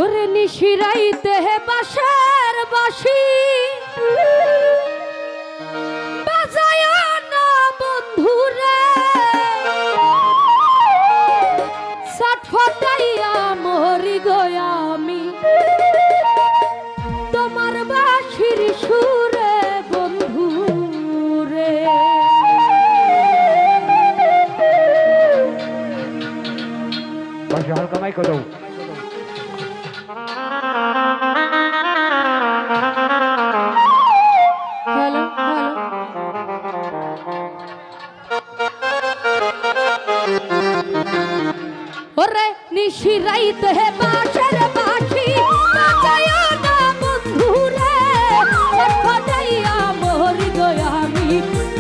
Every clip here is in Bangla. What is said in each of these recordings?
ওরে নিশিরাইতে বাঁশের বাঁশি বাজায় না বন্ধুরে, ছটফটাইয়া মরি গয়া আমি তোমার বাঁশির সুরে বন্ধুরে। বাঁশি হালকা মাইক দাও। হ্যালো হ্যালো ওরে নিশিরাইতে বাঁশের বাঁশি বাজায় না বন্ধুরে, ছটফটাইয়া মরি গয়া আমি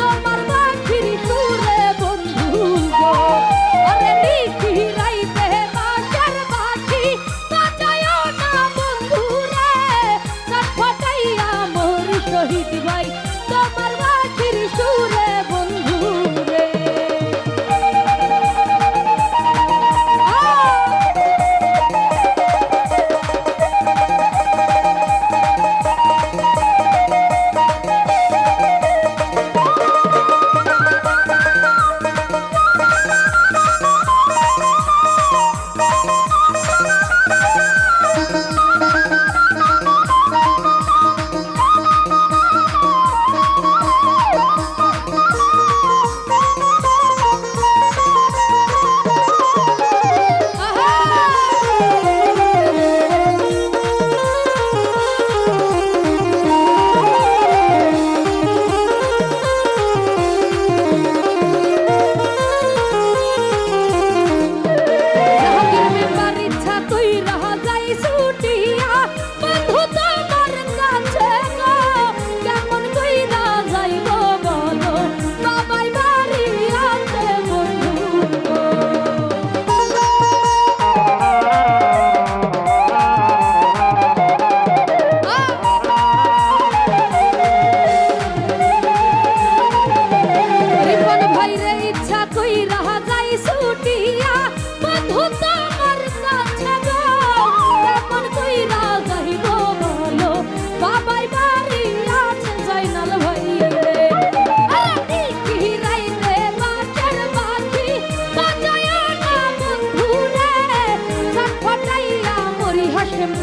তোমার বাঁশির সুরে বন্ধু গো। ওরে নিশিরাইতে বাঁশের বাঁশি বাজায় না বন্ধুরে, ছটফটাইয়া মরি শহীদ ভাই তোমার বাঁশির সুরে বন্ধুরে।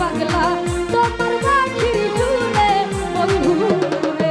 পাগলা তোমার বাঁশির সুরে বন্ধুরে।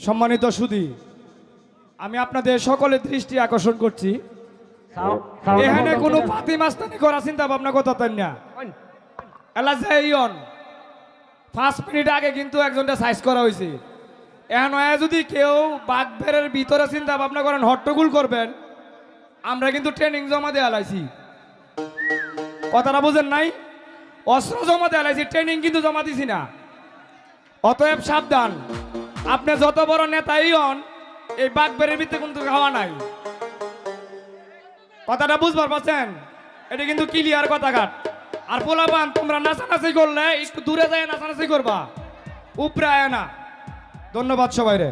সম্মানিত সুধী, আমি আপনাদের সকলের দৃষ্টি আকর্ষণ করছি, এখানে কোনো পাতি মাস্তানি করা চিন্তা ভাবনা কথা তাই না। এলা যে ইয়ন 5 মিনিট আগে কিন্তু একজনটা সাইজ করা হয়েছে। এখন যদি কেউ বাঘবেরের ভিতরে চিন্তা ভাবনা করেন হট্টগোল করবেন, আমরা কিন্তু ট্রেনিং জমা দেওয়া লাইছি, কথাটা বুঝেন নাই? অস্ত্র জমা দেওয়া লাইছি, ট্রেনিং কিন্তু জমা দিছি না। অতএব সাবধান, আপনি যত বড় নেতাই হন, এই বাঘবেরের ভিতরে কিন্তু খাওয়া নাই। কথাটা বুঝবার পারছেন? এটা কিন্তু ক্লিয়ার কথা কাট। আর পোলাপান তোমরা নাচানাচি করলে একটু দূরে যায় নাচানাচি করবা, উপরে আয় না। ধন্যবাদ সবাই রে।